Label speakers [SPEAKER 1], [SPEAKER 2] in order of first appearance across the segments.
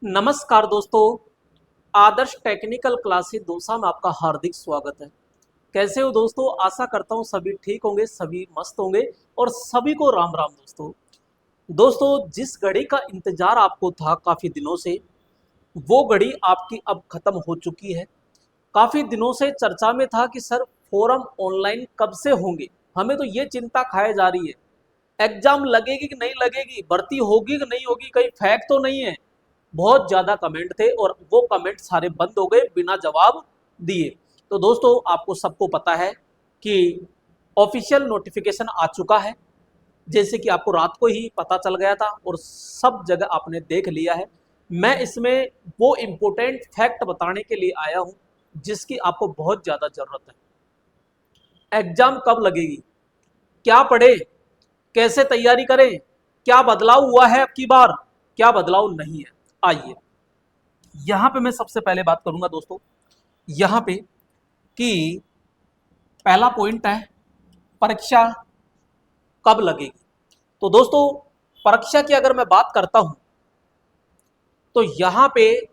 [SPEAKER 1] नमस्कार दोस्तों। आदर्श technical classes dosa में आपका हार्दिक स्वागत है। कैसे हो दोस्तों? आशा करता हूँ सभी ठीक होंगे, सभी मस्त होंगे और सभी को राम राम। दोस्तों जिस घड़ी का इंतजार आपको था काफी दिनों से, वो घड़ी आपकी अब खत्म हो चुकी है। काफी दिनों से चर्चा में था कि सर फोरम ऑनलाइन कब से होंगे। हमें तो ये चिंता खाए जा रही है, एग्जाम लगेगी कि नहीं लगेगी, भर्ती होगी कि नहीं होगी, कहीं फेक तो नहीं है। बहुत ज़्यादा कमेंट थे और वो कमेंट सारे बंद हो गए बिना जवाब दिए। तो दोस्तों आपको सबको पता है कि ऑफिशियल नोटिफिकेशन आ चुका है, जैसे कि आपको रात को ही पता चल गया था और सब जगह आपने देख लिया है। मैं इसमें वो इम्पोर्टेंट फैक्ट बताने के लिए आया हूँ जिसकी आपको बहुत ज़्यादा ज़रूरत है। एग्जाम कब लगेगी, क्या पढ़े, कैसे तैयारी करें, क्या बदलाव हुआ है अब की बार, क्या बदलाव नहीं है। आइए यहां पे मैं सबसे पहले बात करूंगा दोस्तों, यहां पे कि पहला पॉइंट है परीक्षा कब लगेगी। तो दोस्तों परीक्षा की अगर मैं बात करता हूं तो यहां पे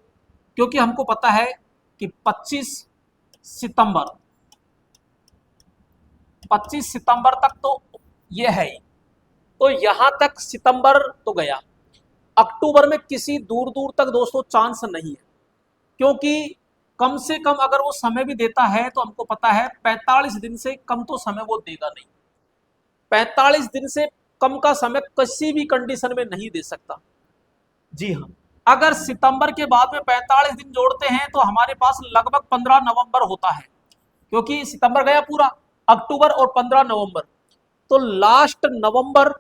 [SPEAKER 1] क्योंकि हमको पता है कि 25 सितंबर तक तो ये है ही, तो यहां तक सितंबर तो गया। अक्टूबर में किसी दूर दूर तक दोस्तों चांस नहीं है, क्योंकि कम से कम अगर वो समय भी देता है तो हमको पता है 45 दिन से कम तो समय वो देगा नहीं। 45 दिन से कम का समय किसी भी कंडीशन में नहीं दे सकता। जी हाँ, अगर सितंबर के बाद में 45 दिन जोड़ते हैं तो हमारे पास लगभग 15 नवंबर होता है, क्योंकि सितंबर गया पूरा, अक्टूबर और 15 नवंबर, तो लास्ट नवंबर,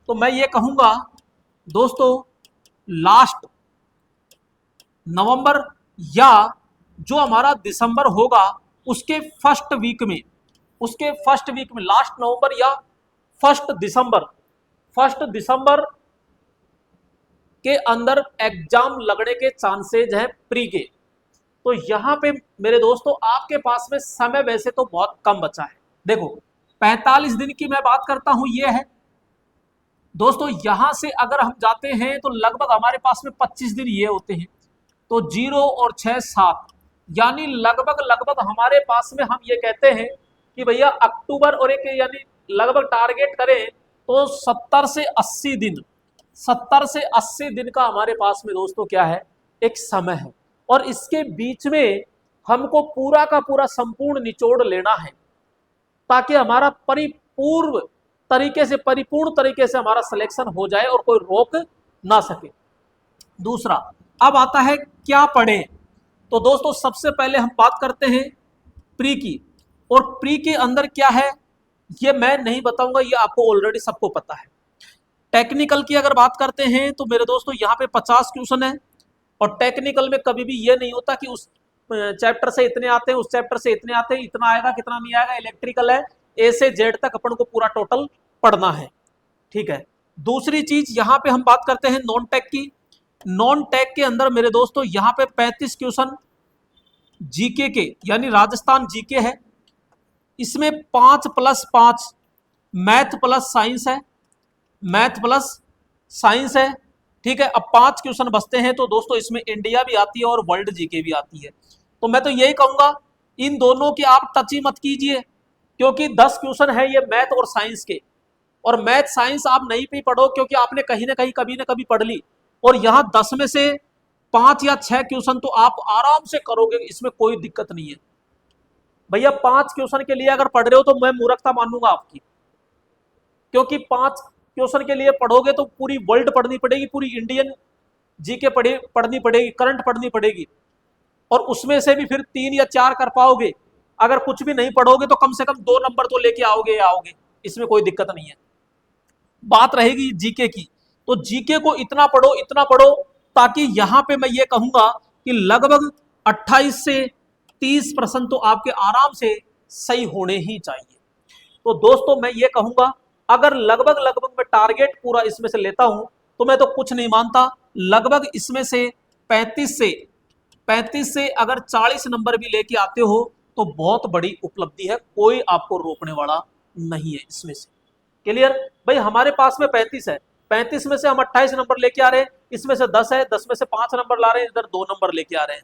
[SPEAKER 1] तो मैं ये कहूंगा दोस्तों लास्ट नवंबर या जो हमारा दिसंबर होगा उसके फर्स्ट वीक में लास्ट नवंबर या फर्स्ट दिसंबर के अंदर एग्जाम लगने के चांसेज हैं प्री के। तो यहां पे मेरे दोस्तों आपके पास में समय वैसे तो बहुत कम बचा है। देखो 45 दिन की मैं बात करता हूं, ये है दोस्तों। यहां से अगर हम जाते हैं तो लगभग हमारे पास में 25 दिन ये होते हैं, तो 0 और 6 7, यानी लगभग लगभग हमारे पास में हम ये कहते हैं कि भैया अक्टूबर और एक यानी लगभग टारगेट करें तो 70 से 80 दिन, 70 से 80 दिन का हमारे पास में दोस्तों क्या है, एक समय है। और इसके बीच में हमको पूरा का पूरा संपूर्ण निचोड़ लेना है ताकि हमारा परिपूर्ण तरीके से हमारा सिलेक्शन हो जाए और कोई रोक ना सके। दूसरा अब आता है क्या पढ़े। तो दोस्तों सबसे पहले हम बात करते हैं प्री की, और प्री के अंदर क्या है ये मैं नहीं बताऊंगा, ये आपको ऑलरेडी सबको पता है। टेक्निकल की अगर बात करते हैं तो मेरे दोस्तों यहाँ पे 50 क्वेश्चन है, और टेक्निकल में कभी भी ये नहीं होता कि उस चैप्टर से इतने आते हैं, उस चैप्टर से इतने आते हैं, इतना आएगा कितना नहीं आएगा। इलेक्ट्रिकल है, ए से जेड तक अपन को पूरा टोटल पढ़ना है, ठीक है। दूसरी चीज यहाँ पे हम बात करते हैं नॉन टेक की। नॉन टेक के अंदर मेरे दोस्तों यहाँ पे 35 क्वेश्चन जीके के यानी राजस्थान जीके है। इसमें 5+5 मैथ प्लस साइंस है, मैथ प्लस साइंस है, ठीक है। अब 5 क्वेश्चन बचते हैं, तो दोस्तों इसमें इंडिया भी आती है और वर्ल्ड जीके भी आती है। तो मैं तो यही कहूंगा इन दोनों की आप टच ही मत कीजिए, क्योंकि 10 क्वेश्चन है ये मैथ और साइंस के, और मैथ साइंस आप नहीं भी पढ़ो क्योंकि आपने कहीं ना कहीं कभी ना कभी पढ़ ली, और यहाँ 10 में से 5 या 6 क्वेश्चन तो आप आराम से करोगे, इसमें कोई दिक्कत नहीं है। भैया 5 क्वेश्चन के लिए अगर पढ़ रहे हो तो मैं मूर्खता मानूंगा आपकी, क्योंकि 5 क्वेश्चन के लिए पढ़ोगे तो पूरी वर्ल्ड पढ़नी पड़ेगी, पूरी इंडियन जीके पढ़नी पड़ेगी, करंट पढ़नी पड़ेगी, और उसमें से भी फिर 3 या 4 कर पाओगे। अगर कुछ भी नहीं पढ़ोगे तो कम से कम 2 नंबर तो लेके आओगे, इसमें कोई दिक्कत नहीं है। बात रहेगी जीके की, तो जीके को इतना पढ़ो ताकि यहां पे मैं ये कहूंगा कि लगभग 28 से 30 प्रश्न तो आपके आराम से सही होने ही चाहिए। तो दोस्तों मैं ये कहूंगा अगर लगभग लगभग मैं टारगेट पूरा इसमें से लेता हूं तो मैं तो कुछ नहीं मानता, लगभग इसमें से 35 से अगर 40 नंबर भी लेके आते हो तो बहुत बड़ी उपलब्धि है, कोई आपको रोकने वाला नहीं है इसमें से। क्लियर? भाई हमारे पास में 35 है, 35 में से हम 28 नंबर लेके आ रहे हैं, इसमें से 10 है, 10 में से 5 नंबर ला रहे हैं, इधर 2 नंबर लेके आ रहे हैं।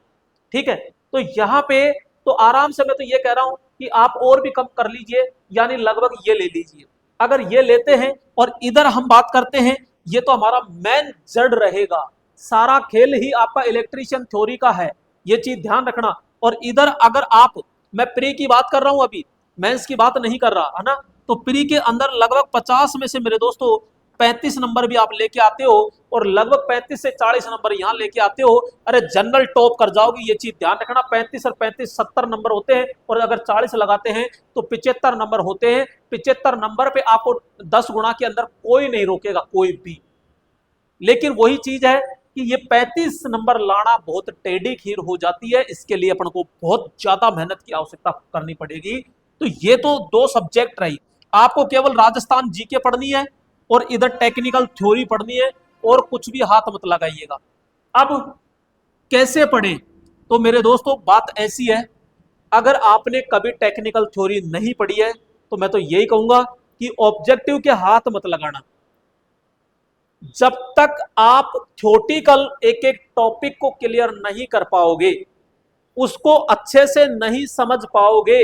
[SPEAKER 1] ठीक है, तो यहाँ पे तो आराम से मैं तो ये कह रहा हूं कि आप और भी कम कर लीजिए, यानी लगभग ये ले लीजिए। अगर ये लेते हैं और इधर हम बात करते हैं, ये तो हमारा मेन जड़ रहेगा, सारा खेल ही आपका इलेक्ट्रीशियन थ्योरी का है, ये चीज ध्यान रखना। और इधर अगर आप, मैं प्री की बात कर रहा हूं अभी, मेंस की बात नहीं कर रहा है ना, तो प्री के अंदर लगभग 50 में से मेरे दोस्तों 35 नंबर भी आप लेके आते हो, और लगभग 35 से 40 नंबर यहाँ लेके आते हो, अरे जनरल टॉप कर जाओगे, ये चीज ध्यान रखना। 35 और 35 70 नंबर होते हैं, और अगर 40 लगाते हैं तो 75 नंबर होते हैं। 75 नंबर पे आपको 10 गुना के अंदर कोई नहीं रोकेगा, कोई भी। लेकिन वही चीज है कि ये 35 नंबर लाना बहुत टेढ़ी खीर हो जाती है, इसके लिए अपन को बहुत ज्यादा मेहनत की आवश्यकता करनी पड़ेगी। तो ये तो 2 सब्जेक्ट रही, आपको केवल राजस्थान जीके पढ़नी है और इधर टेक्निकल थ्योरी पढ़नी है, और कुछ भी हाथ मत लगाइएगा। अब कैसे पढ़े, तो मेरे दोस्तों बात ऐसी है, अगर आपने कभी टेक्निकल थ्योरी नहीं पढ़ी है तो मैं तो यही कहूंगा कि ऑब्जेक्टिव के हाथ मत लगाना। जब तक आप थ्योरेटिकल एक एक टॉपिक को क्लियर नहीं कर पाओगे, उसको अच्छे से नहीं समझ पाओगे,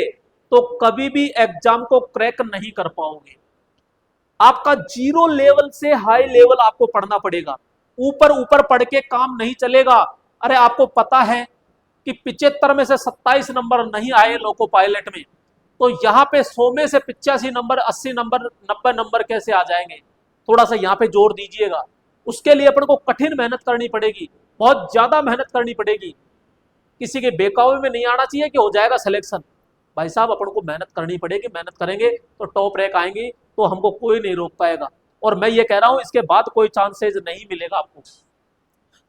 [SPEAKER 1] तो कभी भी एग्जाम को क्रैक नहीं कर पाओगे। आपका 0 लेवल से हाई लेवल आपको पढ़ना पड़ेगा, ऊपर ऊपर पढ़ के काम नहीं चलेगा। अरे आपको पता है कि 75 में से 27 नंबर नहीं आए लोको पायलट में, तो यहाँ पे 100 में से 85 नंबर, 80 नंबर, 90 नंबर कैसे आ जाएंगे? थोड़ा सा यहाँ पे जोर दीजिएगा। उसके लिए अपन को कठिन मेहनत करनी पड़ेगी, बहुत ज्यादा मेहनत करनी पड़ेगी। किसी के बेकाबू में नहीं आना चाहिए कि हो जाएगा सिलेक्शन। भाई साहब अपन को मेहनत करनी पड़ेगी, मेहनत करेंगे तो टॉप रैंक आएंगी, तो हमको कोई नहीं रोक पाएगा। और मैं ये कह रहा हूं इसके बाद कोई चांसेस नहीं मिलेगा आपको।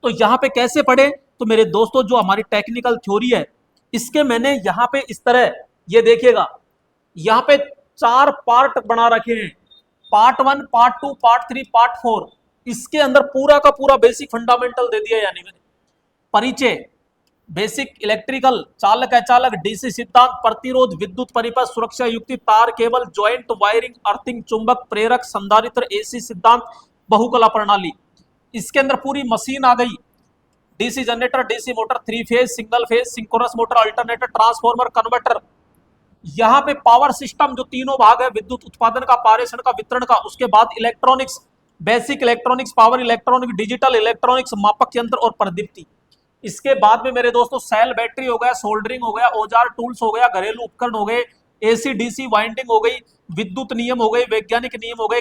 [SPEAKER 1] तो यहाँ पे कैसे पढ़े, तो मेरे दोस्तों जो हमारी टेक्निकल थ्योरी है, इसके मैंने यहाँ पे इस तरह, ये देखिएगा, यहाँ पे 4 पार्ट बना रखे हैं, पार्ट 1, पार्ट 2, पार्ट 3, पार्ट 4। इसके अंदर पूरा का पूरा बेसिक फंडामेंटल दे दिया, यानी मैंने परिचय, बेसिक इलेक्ट्रिकल, चालक अचालक, डीसी सिद्धांत, प्रतिरोध, विद्युत परिपथ, सुरक्षा युक्ति, तार केबल, ज्वाइंट वायरिंग, अर्थिंग, चुंबक, प्रेरक, संधारित्र, एसी सिद्धांत, बहुकला प्रणाली। इसके अंदर पूरी मशीन आ गई, DC generator, DC motor, 3 phase, single phase, synchronous motor, alternator, transformer, converter. यहाँ पे पावर सिस्टम जो तीनों भाग है, विद्युत उत्पादन का, पारेषण का, वितरण का। उसके बाद electronics, basic electronics, power electronic, digital electronics, मापक यंत्र और प्रदीप्ति। इसके बाद में मेरे दोस्तों सेल, बैटरी हो गया, सोल्डरिंग हो गया, औजार टूल्स हो गया, घरेलू उपकरण हो गए, एसी डीसी वाइंडिंग हो गई, विद्युत नियम हो गई, वैज्ञानिक नियम हो गए,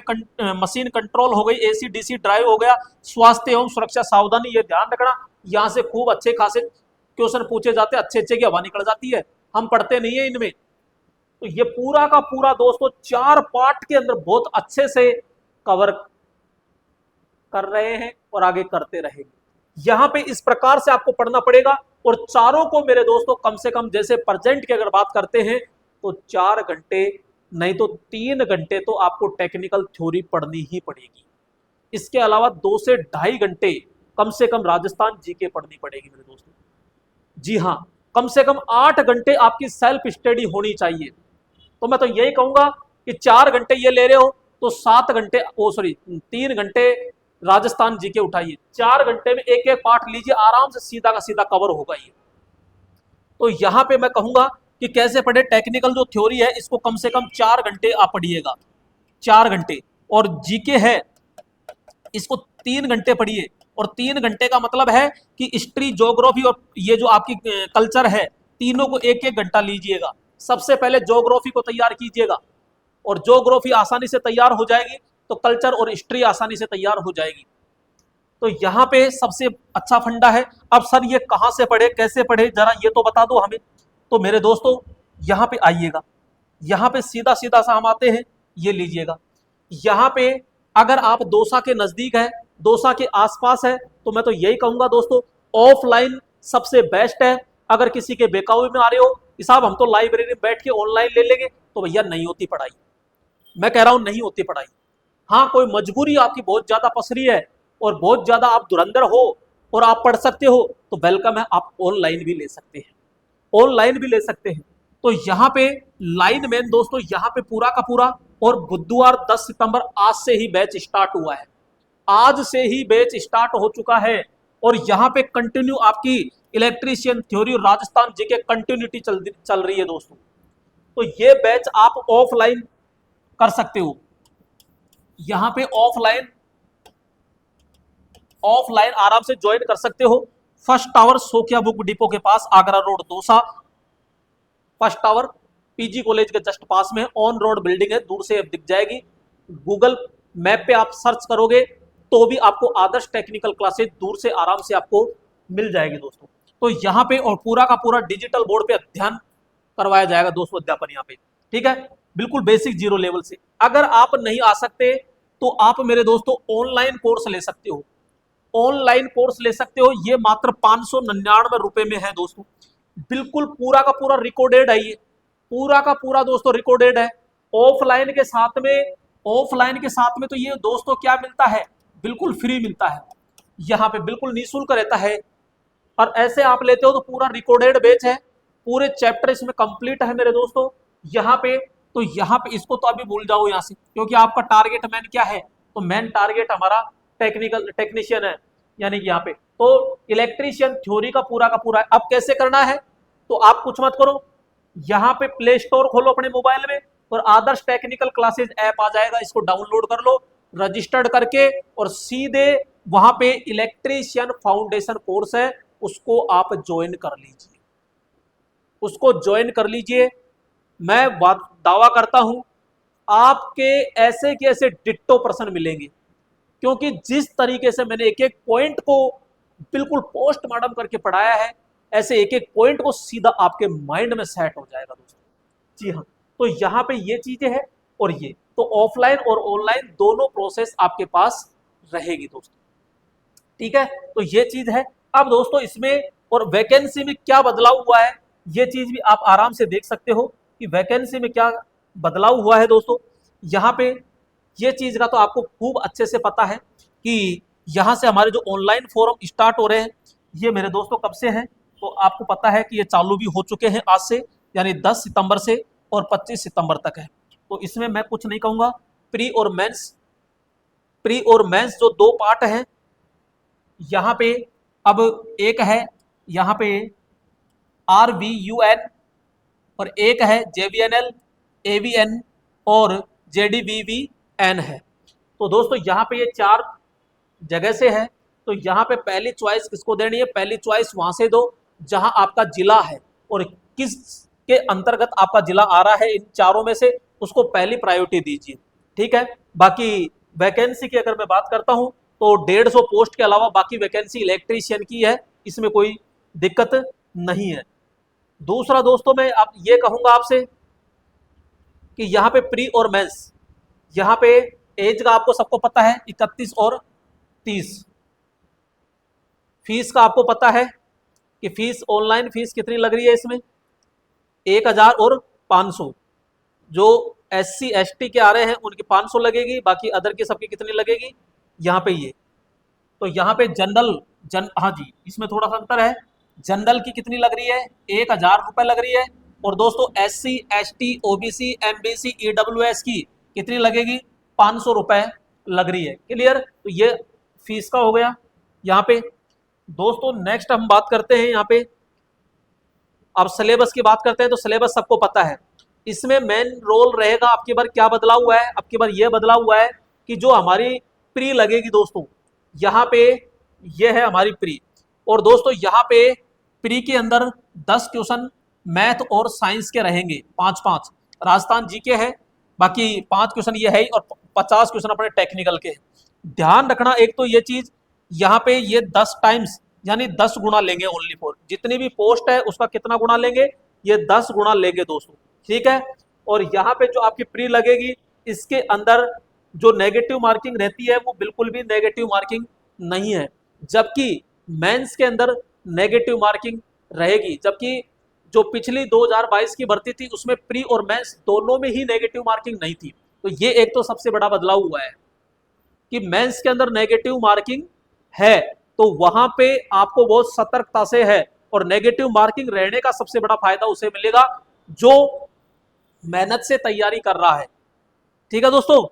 [SPEAKER 1] मशीन कंट्रोल हो गई, एसी डीसी ड्राइव हो गया, स्वास्थ्य एवं सुरक्षा सावधानी। ये ध्यान रखना, यहाँ से खूब अच्छे खासे क्वेश्चन पूछे जाते हैं, अच्छे अच्छे की हवा निकल जाती है, हम पढ़ते नहीं है इनमें। तो ये पूरा का पूरा दोस्तों 4 पार्ट के अंदर बहुत अच्छे से कवर कर रहे हैं और आगे करते रहेंगे। यहां पे इस प्रकार से आपको पढ़ना पड़ेगा, और चारों को मेरे दोस्तों कम से कम, जैसे प्रेजेंट की अगर बात करते हैं तो 4 घंटे नहीं तो 3 घंटे तो आपको टेक्निकल थ्योरी पढ़नी ही पड़ेगी। इसके अलावा 2 से 2.5 घंटे कम से कम राजस्थान जीके पढ़नी पड़ेगी मेरे दोस्तों। जी हाँ, कम से कम 8 घंटे आपकी सेल्फ स्टडी होनी चाहिए। तो मैं तो यही कहूंगा कि 4 घंटे ये ले रहे हो तो 7 घंटे, 3 घंटे राजस्थान जीके उठाइए, 4 घंटे में एक एक पार्ट लीजिए, आराम से सीधा का सीधा कवर होगा ये। तो यहां पे मैं कहूंगा कि कैसे पढ़े, टेक्निकल जो थ्योरी है इसको कम से कम 4 घंटे आप पढ़िएगा, 4 घंटे। और जीके है इसको 3 घंटे पढ़िए, और 3 घंटे का मतलब है कि हिस्ट्री, ज्योग्राफी और ये जो आपकी कल्चर है, तीनों को एक एक घंटा लीजिएगा। सबसे पहले ज्योग्राफी को तैयार कीजिएगा, और ज्योग्राफी आसानी से तैयार हो जाएगी तो कल्चर और हिस्ट्री आसानी से तैयार हो जाएगी। तो यहाँ पे सबसे अच्छा फंडा है। अब सर ये कहाँ से पढ़े, कैसे पढ़े, जरा ये तो बता दो हमें। तो मेरे दोस्तों यहाँ पे आइएगा, यहाँ पे सीधा सीधा सा हम आते हैं, ये लीजिएगा। यहाँ पे अगर आप दौसा के नजदीक है, दौसा के आसपास है, तो मैं तो यही कहूंगा दोस्तों ऑफलाइन सबसे बेस्ट है। अगर किसी के बेकाबू में आ रहे हो कि साहब हम तो लाइब्रेरी में बैठ के ऑनलाइन ले लेंगे, तो भैया नहीं होती पढ़ाई, मैं कह रहा हूं नहीं होती पढ़ाई। हाँ, कोई मजबूरी आपकी बहुत ज्यादा पसरी है और बहुत ज्यादा आप धुरंधर हो और आप पढ़ सकते हो, तो वेलकम है, आप ऑनलाइन भी ले सकते हैं, ऑनलाइन भी ले सकते हैं। तो यहाँ पे लाइन मैन दोस्तों यहाँ पे पूरा का पूरा, और बुधवार 10 सितंबर आज से ही बैच स्टार्ट हुआ है। आज से ही बैच स्टार्ट हो चुका है और यहाँ पे कंटिन्यू आपकी electrician theory Rajasthan GK continuity चल रही है दोस्तों। तो ये बैच आप ऑफलाइन कर सकते हो, यहाँ पे ऑफलाइन आराम से ज्वाइन कर सकते हो। फर्स्ट टावर सोकिया बुक डिपो के पास, Agra road Dausa. First tower PG college के जस्ट पास में, ऑन रोड बिल्डिंग है, दूर से दिख जाएगी। गूगल मैप पे आप सर्च करोगे तो भी आपको आदर्श टेक्निकल क्लासेज दूर से आराम से आपको मिल जाएगी दोस्तों। तो यहाँ पे और पूरा का पूरा डिजिटल बोर्ड पे अध्ययन करवाया जाएगा दोस्तों, अध्यापन यहाँ पे, ठीक है, बिल्कुल बेसिक जीरो लेवल से। अगर आप नहीं आ सकते तो आप मेरे दोस्तों ऑनलाइन कोर्स ले सकते हो, ऑनलाइन कोर्स ले सकते हो। ये मात्र 599 रुपए में है दोस्तों, बिल्कुल पूरा का पूरा रिकॉर्डेड है, ये पूरा का पूरा दोस्तों रिकॉर्डेड है। ऑफलाइन के साथ में तो ये दोस्तों क्या मिलता है, बिल्कुल फ्री मिलता है, यहाँ पे बिल्कुल निःशुल्क रहता है। और ऐसे आप लेते हो तो पूरा रिकॉर्डेड बैच है, पूरे चैप्टर इसमें कंप्लीट है मेरे दोस्तों। यहाँ पे इसको तो अभी भूल जाओ यहाँ से, क्योंकि आपका टारगेट मैन क्या है, तो मेन टारगेट हमारा टेक्नीशियन है, यानी कि यहाँ पे तो इलेक्ट्रीशियन थ्योरी का पूरा है। अब कैसे करना है, तो आप कुछ मत करो, यहाँ पे प्ले स्टोर खोलो अपने मोबाइल में और आदर्श टेक्निकल क्लासेज ऐप आ जाएगा, इसको डाउनलोड कर लो, रजिस्टर्ड करके, और सीधे वहां पे इलेक्ट्रीशियन फाउंडेशन कोर्स है, उसको आप ज्वाइन कर लीजिए। मैं दावा करता हूं आपके ऐसे के ऐसे डिट्टो प्रश्न मिलेंगे, क्योंकि जिस तरीके से मैंने एक एक पॉइंट को बिल्कुल पोस्टमार्टम करके पढ़ाया है, ऐसे एक एक पॉइंट को सीधा आपके माइंड में सेट हो जाएगा दोस्तों। जी हाँ, तो यहाँ पे ये चीजें हैं, और ये तो ऑफलाइन और ऑनलाइन दोनों प्रोसेस आपके पास रहेगी दोस्तों, ठीक है। तो ये चीज है। अब दोस्तों इसमें और वैकेंसी में क्या बदलाव हुआ है, ये चीज भी आप आराम से देख सकते हो कि वैकेंसी में क्या बदलाव हुआ है दोस्तों। यहाँ पे ये चीज का तो आपको खूब अच्छे से पता है कि यहाँ से हमारे जो ऑनलाइन फॉर्म स्टार्ट हो रहे हैं, ये मेरे दोस्तों कब से हैं, तो आपको पता है कि ये चालू भी हो चुके हैं आज से, यानी 10 सितंबर से और 25 सितंबर तक है। तो इसमें मैं कुछ नहीं कहूँगा, प्री और मेंस जो दो पार्ट हैं, यहाँ पे अब एक है यहाँ पे RVUN और एक है JVNL, AVN और JDVVN है। तो दोस्तों यहाँ पे ये 4 जगह से है, तो यहाँ पे पहली चॉइस किसको देनी है, पहली चॉइस वहां से दो जहां आपका जिला है और किस के अंतर्गत आपका जिला आ रहा है, इन चारों में से उसको पहली प्रायोरिटी दीजिए, ठीक है। बाकी वैकेंसी की अगर मैं बात करता हूं तो 150 पोस्ट के अलावा बाकी वैकेंसी इलेक्ट्रीशियन की है, इसमें कोई दिक्कत नहीं है। दूसरा दोस्तों मैं आप ये कहूंगा आपसे कि यहाँ पे प्री और मेंस, यहाँ पे एज का आपको सबको पता है 31 और 30। फीस का आपको पता है कि फीस ऑनलाइन फीस कितनी लग रही है, इसमें 1000 और 500। जो SC ST के आ रहे हैं उनकी 500 लगेगी, बाकी अदर की सबकी कितनी लगेगी यहाँ पे ये। तो यहाँ पे हाँ जी, इसमें थोड़ा सा अंतर है, जनरल की कितनी लग रही है 1000 रुपए लग रही है, और दोस्तों SC ST OBC MBC EWS की कितनी लगेगी 500 रुपए लग रही है। क्लियर, तो ये फीस का हो गया। यहाँ पे दोस्तों नेक्स्ट हम बात करते हैं, यहाँ पे अब सिलेबस की बात करते हैं। तो सिलेबस सबको पता है, इसमें मेन रोल रहेगा। आपकी बार क्या बदलाव हुआ है, आपकी बार ये बदलाव हुआ है कि जो हमारी प्री लगेगी दोस्तों, यहाँ पे ये है हमारी प्री, और दोस्तों यहाँ पे प्री के अंदर 10 क्वेश्चन मैथ और साइंस के रहेंगे, 5-5 राजस्थान जीके है, बाकी 5 क्वेश्चन ये है और 50 क्वेश्चन अपने टेक्निकल के। ध्यान रखना एक तो ये चीज, यहाँ पे ये 10 टाइम्स यानी 10 गुना लेंगे ओनली फॉर, जितनी भी पोस्ट है उसका कितना गुना लेंगे, ये 10 गुना लेंगे दोस्तों, ठीक है। और यहाँ पे जो आपकी प्री लगेगी, इसके अंदर जो नेगेटिव मार्किंग रहती है वो बिल्कुल भी नेगेटिव मार्किंग नहीं है, जबकि मेंस के अंदर नेगेटिव मार्किंग रहेगी। जबकि जो पिछली 2022 की भर्ती थी उसमें प्री और मेंस दोनों में ही नेगेटिव मार्किंग नहीं थी। तो ये एक तो सबसे बड़ा बदलाव हुआ है कि मेंस के अंदर नेगेटिव मार्किंग है, तो वहां पे आपको बहुत सतर्कता से है, और नेगेटिव मार्किंग रहने का सबसे बड़ा फायदा उसे मिलेगा जो मेहनत से तैयारी कर रहा है, ठीक है दोस्तों।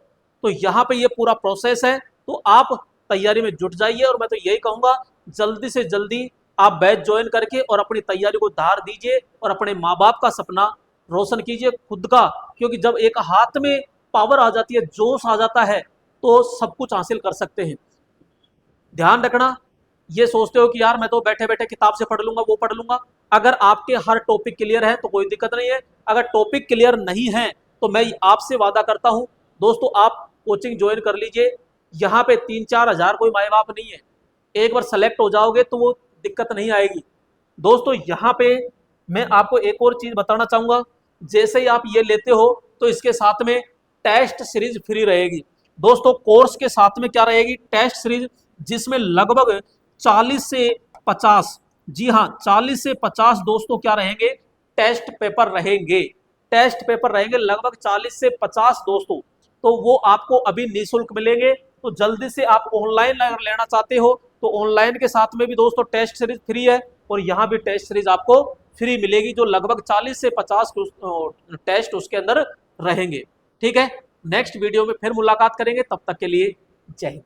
[SPEAKER 1] तो यहाँ पे ये पूरा प्रोसेस है, तो आप तैयारी में जुट जाइए। और मैं तो यही कहूँगा, जल्दी से जल्दी आप बैच ज्वाइन करके और अपनी तैयारी को धार दीजिए और अपने माँ बाप का सपना रोशन कीजिए, खुद का। क्योंकि जब एक हाथ में पावर आ जाती है, जोश आ जाता है, तो सब कुछ हासिल कर सकते हैं। ध्यान रखना, ये सोचते हो कि यार मैं तो बैठे बैठे किताब से पढ़ लूंगा, वो पढ़ लूंगा। अगर आपके हर टॉपिक क्लियर है तो कोई दिक्कत नहीं है। अगर टॉपिक क्लियर नहीं है तो मैं आपसे वादा करता हूं दोस्तों, आप कोचिंग ज्वाइन कर लीजिए। यहाँ पे 3-4 हज़ार कोई माए बाप नहीं है। एक बार सेलेक्ट हो जाओगे तो वो दिक्कत नहीं आएगी। दोस्तों यहाँ पे मैं आपको एक और चीज़ बताना चाहूँगा, जैसे ही आप ये लेते हो तो इसके साथ में टेस्ट सीरीज फ्री रहेगी। दोस्तों कोर्स के साथ में क्या रहेगी, टेस्ट सीरीज, जिसमें लगभग 40 से 50, जी हाँ 40 से 50 दोस्तों क्या रहेंगे, टेस्ट पेपर रहेंगे। टेस्ट पेपर रहेंगे लगभग 40 से 50 दोस्तों। तो वो आपको अभी निःशुल्क मिलेंगे। तो जल्दी से आप ऑनलाइन अगर लेना चाहते हो तो ऑनलाइन के साथ में भी दोस्तों टेस्ट सीरीज फ्री है, और यहाँ भी टेस्ट सीरीज आपको फ्री मिलेगी, जो लगभग 40 से 50 टेस्ट उसके अंदर रहेंगे। ठीक है, नेक्स्ट वीडियो में फिर मुलाकात करेंगे, तब तक के लिए जय हिंद।